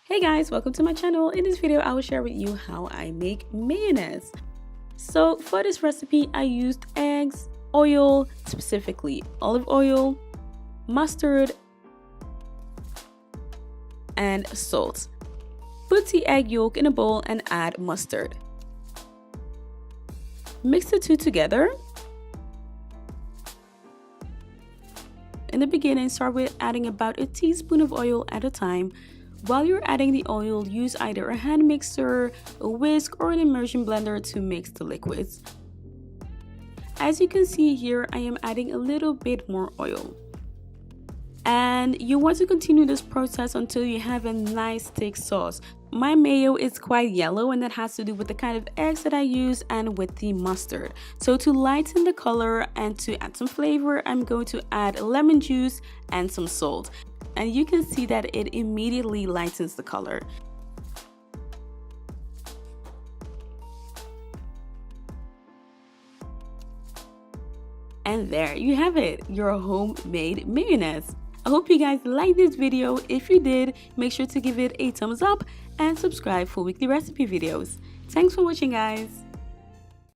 Hey guys, welcome to my channel. In this video I will share with you how I make mayonnaise. So for this recipe I used eggs, oil, specifically olive oil, mustard, and salt. Put the egg yolk in a bowl and add mustard. Mix the two together. In the beginning, start with adding about a teaspoon of oil at a time. While you're adding the oil, use either a hand mixer, a whisk, or an immersion blender to mix the liquids. As you can see here, I am adding a little bit more oil. And you want to continue this process until you have a nice thick sauce. My mayo is quite yellow, and that has to do with the kind of eggs that I use and with the mustard. So to lighten the color and to add some flavor, I'm going to add lemon juice and some salt. And you can see that it immediately lightens the color. And there you have it, your homemade mayonnaise. I hope you guys liked this video. If you did, make sure to give it a thumbs up and subscribe for weekly recipe videos. Thanks for watching, guys.